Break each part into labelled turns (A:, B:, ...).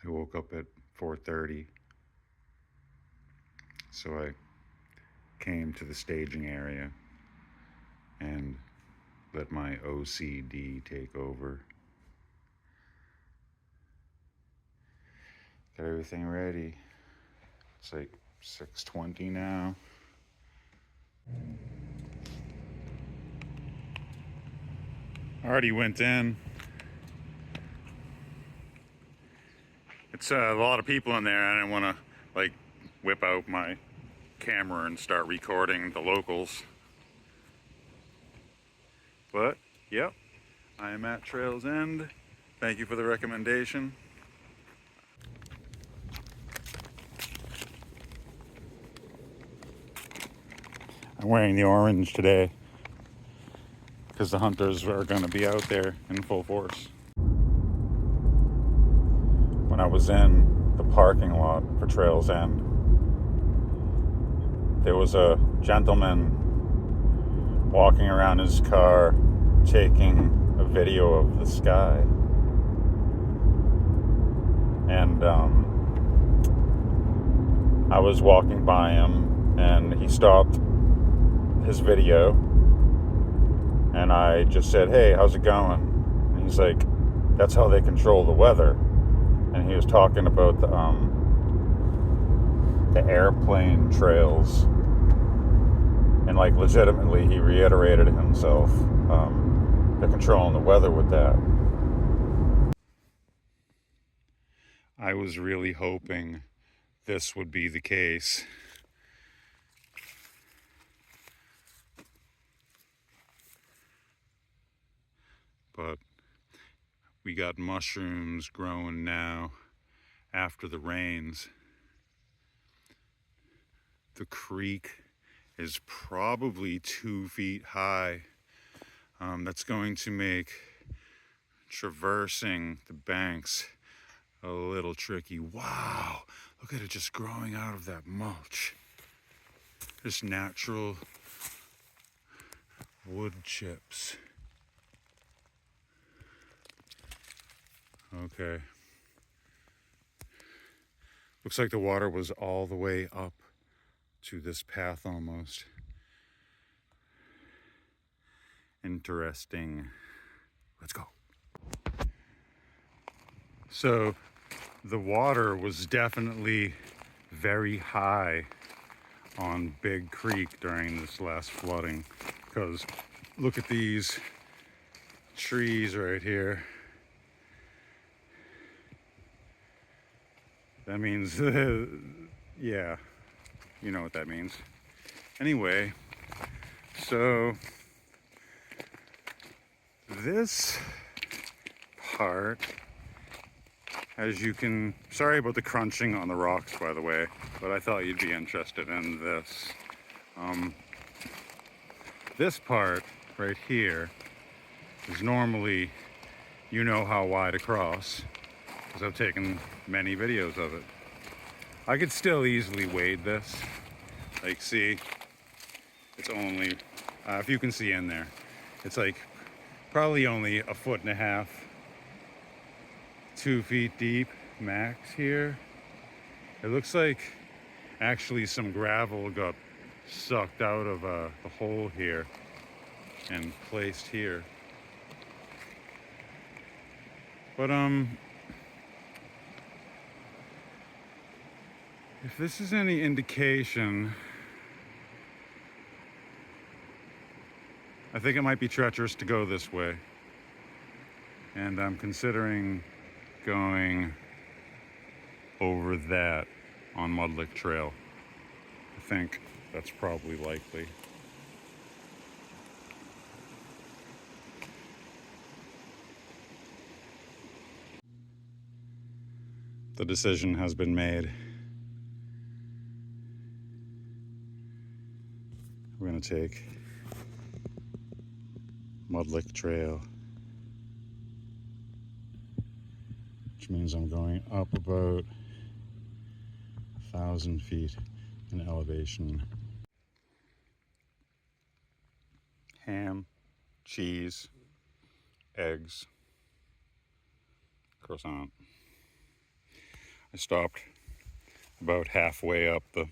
A: I woke up at 4:30, so I came to the staging area and let my OCD take over. Got everything ready. It's like 6:20 now. Already went in. It's a lot of people in there. I didn't want to like whip out my camera and start recording the locals. But, yep, I am at Trail's End. Thank you for the recommendation. I'm wearing the orange today because the hunters are going to be out there in full force. When I was in the parking lot for Trail's End, there was a gentleman walking around his car taking a video of the sky. And I was walking by him and he stopped his video and I just said, "Hey, how's it going?" And he's like, "That's how they control the weather." And he was talking about the airplane trails, and like legitimately he reiterated himself. They're controlling the weather with that. I was really hoping this would be the case. But we got mushrooms growing now after the rains. The creek is probably 2 feet high. That's going to make traversing the banks a little tricky. Wow, look at it just growing out of that mulch. Just natural wood chips. Okay. Looks like the water was all the way up to this path almost. Interesting. Let's go. So the water was definitely very high on Big Creek during this last flooding, because look at these trees right here. That means, yeah, you know what that means. Anyway, so this part, as you can, sorry about the crunching on the rocks, by the way, but I thought you'd be interested in this. This part right here is normally, you know how wide across, because I've taken many videos of it. I could still easily wade this. Like, see, it's only, if you can see in there, it's like probably only 1.5 feet, 2 feet deep max here. It looks like actually some gravel got sucked out of the hole here and placed here. But if this is any indication, I think it might be treacherous to go this way. And I'm considering going over that on Mudlick Trail. I think that's probably likely. The decision has been made. We're gonna take Mudlick Trail, which means I'm going up about 1,000 feet in elevation. Ham, cheese, eggs, croissant. I stopped about halfway up the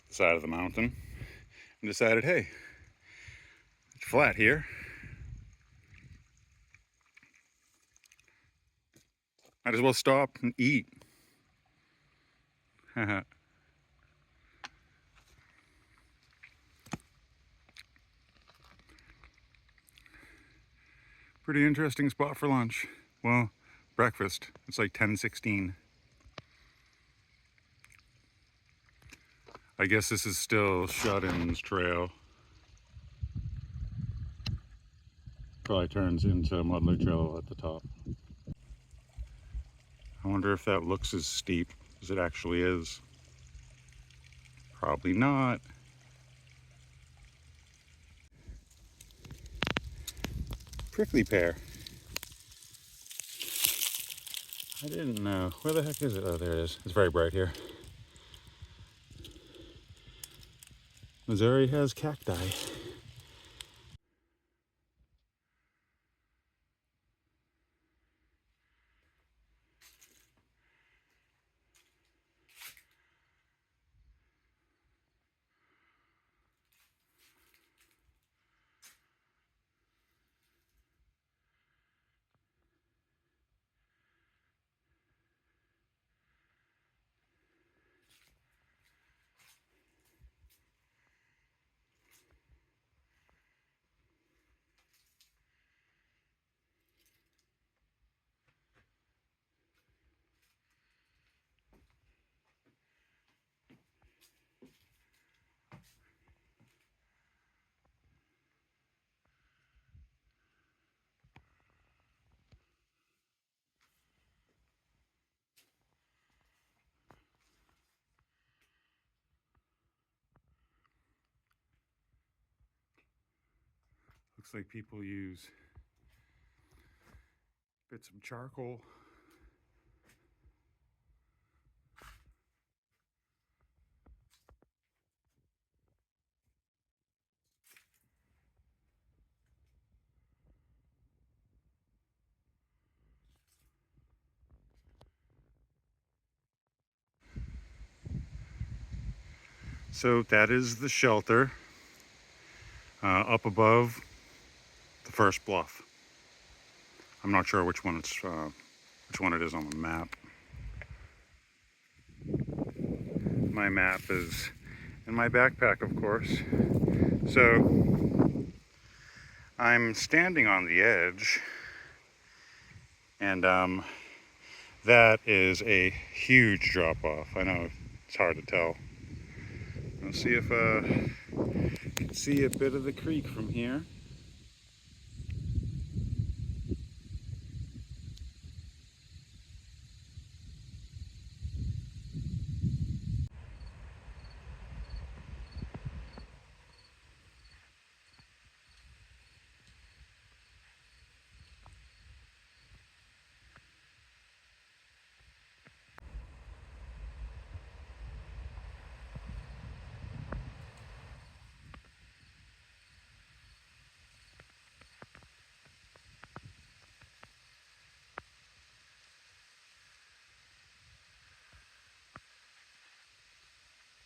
A: side of the mountain and decided, hey, it's flat here. Might as well stop and eat. Pretty interesting spot for lunch. Well, breakfast. It's like 10:16. I guess this is still Shut-in's trail. Probably turns into Mudlick Trail at the top. I wonder if that looks as steep as it actually is. Probably not. Prickly pear. I didn't know. Where the heck is it? Oh, there it is. It's very bright here. Missouri has cacti. Looks like people use bits of charcoal. So that is the shelter up above the first bluff. I'm not sure which one it is on the map. My map is in my backpack, of course. So I'm standing on the edge, and that is a huge drop off. I know it's hard to tell. Let's see if you can see a bit of the creek from here.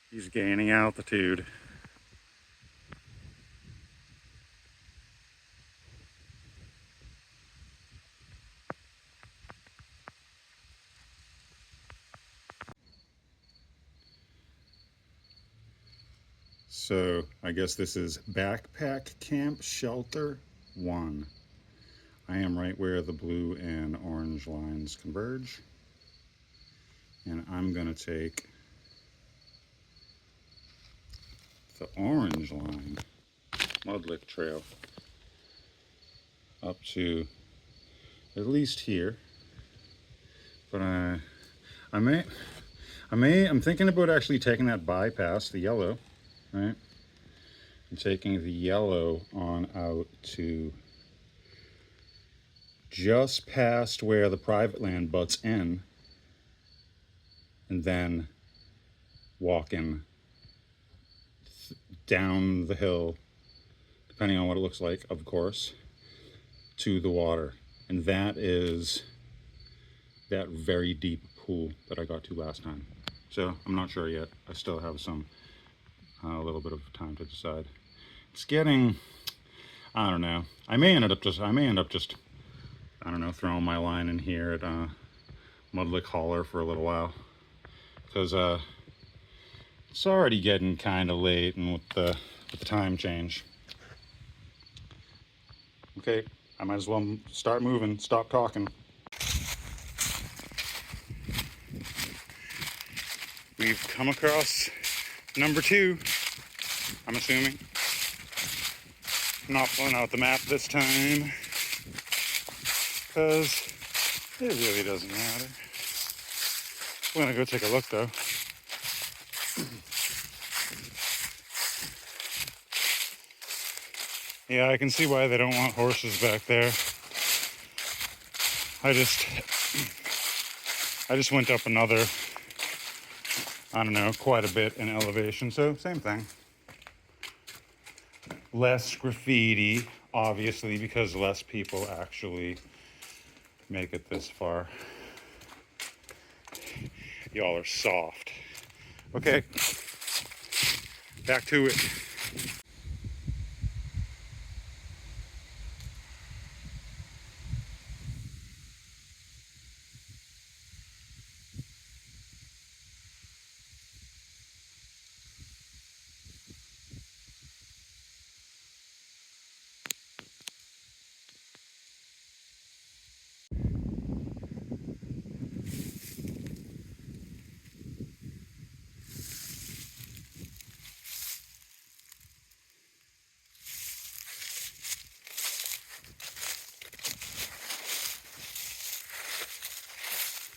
A: He's gaining altitude. So I guess this is Backpack Camp Shelter 1. I am right where the blue and orange lines converge. And I'm gonna take the orange line, Mudlick Trail, up to at least here. But I'm thinking about actually taking that bypass, the yellow, right? And taking the yellow on out to just past where the private land butts in, and then walking down the hill, depending on what it looks like, of course, to the water. And that is that very deep pool that I got to last time. So I'm not sure yet. I still have a little bit of time to decide. It's getting, I don't know. I may end up just, I don't know, throwing my line in here at Mudlick Holler for a little while, because it's already getting kind of late, and with the time change. Okay, I might as well start moving, stop talking. We've come across number 2, I'm assuming. I'm not pulling out the map this time, because it really doesn't matter. We're gonna go take a look though. Yeah, I can see why they don't want horses back there. I just went up another, I don't know, quite a bit in elevation, so same thing. Less graffiti, obviously, because less people actually make it this far. Y'all are soft. Okay, back to it.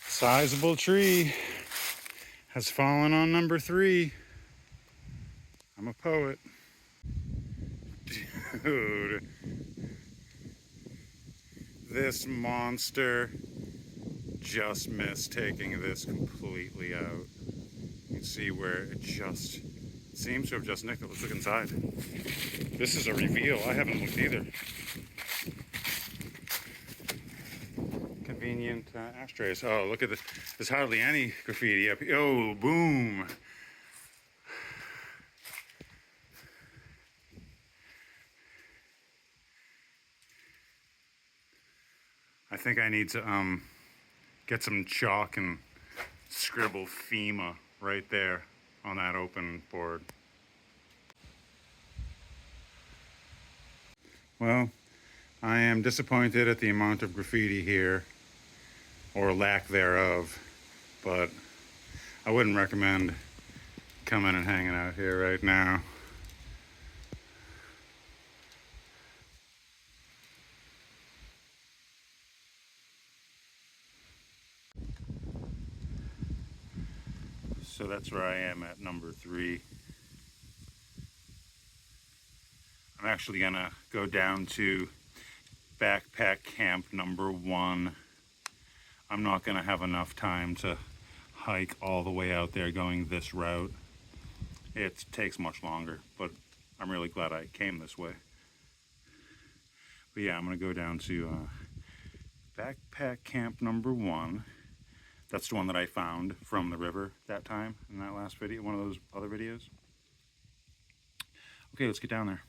A: Sizable tree has fallen on number 3. I'm a poet. Dude. This monster just missed taking this completely out. You can see where it just seems to have just nicked it. Let's look inside. This is a reveal. I haven't looked either. Convenient ashtrays. Oh, look at this. There's hardly any graffiti up here. Oh, boom. I think I need to get some chalk and scribble FEMA right there on that open board. Well, I am disappointed at the amount of graffiti here, or lack thereof, but I wouldn't recommend coming and hanging out here right now. So that's where I am at number 3. I'm actually gonna go down to backpack camp number 1. I'm not gonna have enough time to hike all the way out there going this route. It takes much longer, but I'm really glad I came this way. But yeah, I'm gonna go down to backpack camp number 1. That's the one that I found from the river that time in that last video, one of those other videos. Okay, let's get down there.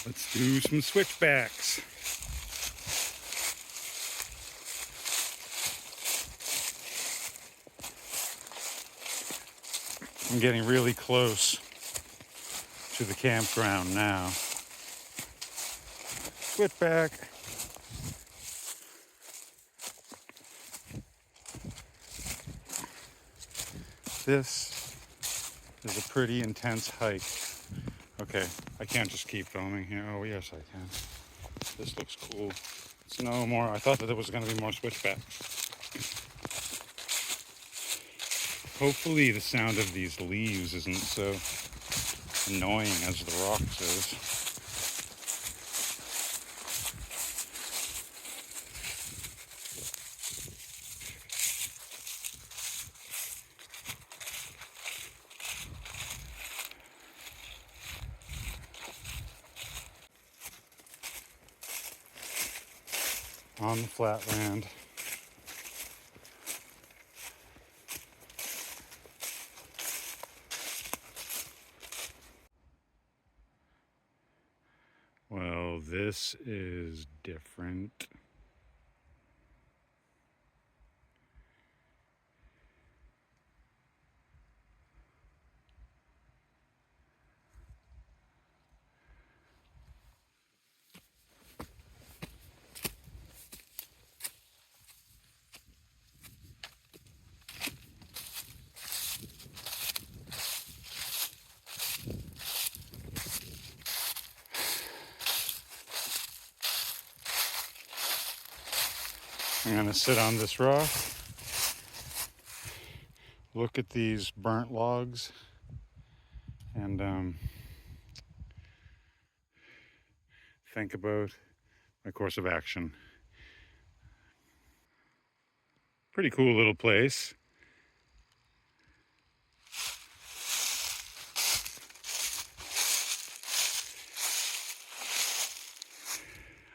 A: Let's do some switchbacks. I'm getting really close to the campground now. Switchback. This is a pretty intense hike Okay, I can't just keep filming here. Oh, yes, I can. This looks cool. It's no more. I thought that there was going to be more switchbacks. Hopefully the sound of these leaves isn't so annoying as the rocks is. On the flatland. Well, this is different. I'm gonna sit on this rock, look at these burnt logs, and think about my course of action. Pretty cool little place.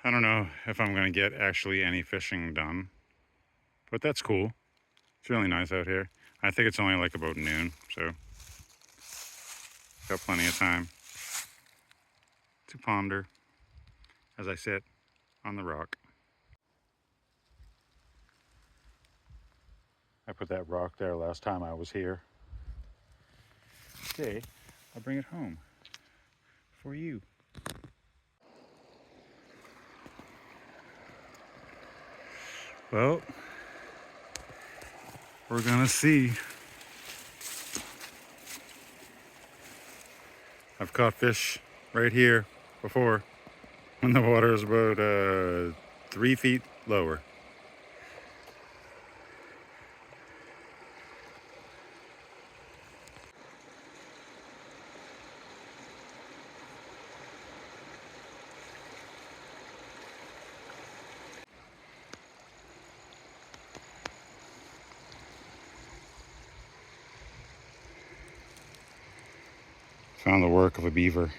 A: I don't know if I'm gonna get actually any fishing done, but that's cool. It's really nice out here. I think it's only like about noon, so got plenty of time to ponder as I sit on the rock. I put that rock there last time I was here. Today, I'll bring it home for you. Well, we're gonna see. I've caught fish right here before when the water is about 3 feet lower. Found the work of a beaver.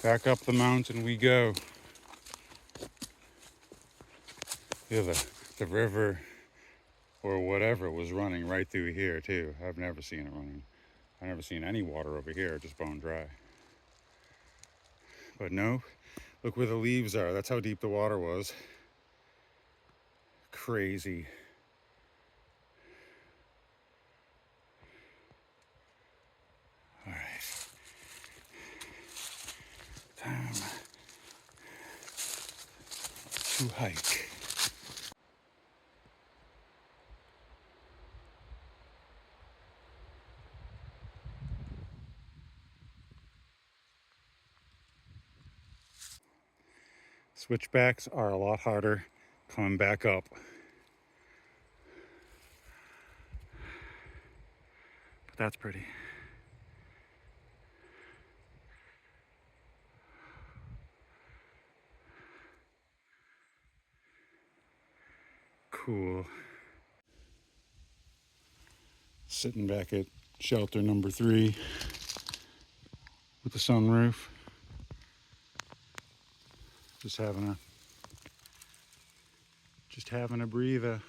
A: Back up the mountain we go. Yeah, the river or whatever was running right through here too. I've never seen it running. I've never seen any water over here, just bone dry. But no, look where the leaves are. That's how deep the water was. Crazy. All right. Time to hike. Switchbacks are a lot harder coming back up. But that's pretty. Cool. Sitting back at shelter number 3 with the sunroof. Just having a breather.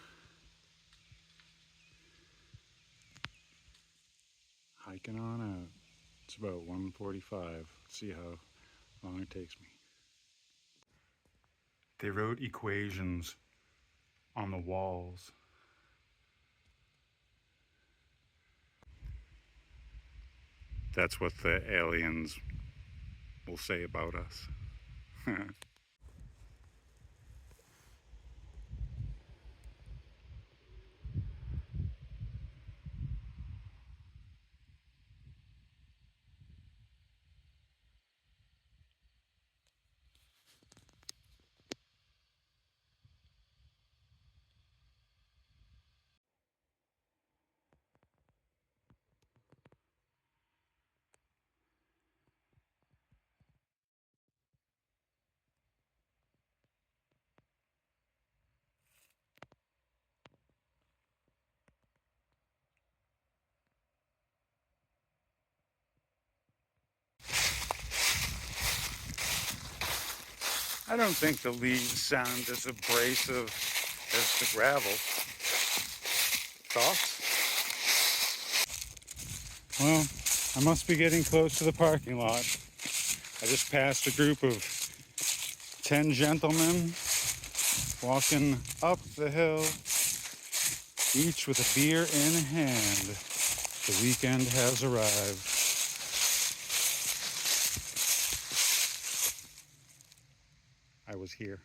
A: Hiking on out. It's about 1:45. Let's see how long it takes me. They wrote equations on the walls That's what the aliens will say about us. I don't think the leaves sound as abrasive as the gravel. Thoughts? Well, I must be getting close to the parking lot. I just passed a group of 10 gentlemen walking up the hill, each with a beer in hand. The weekend has arrived. I was here.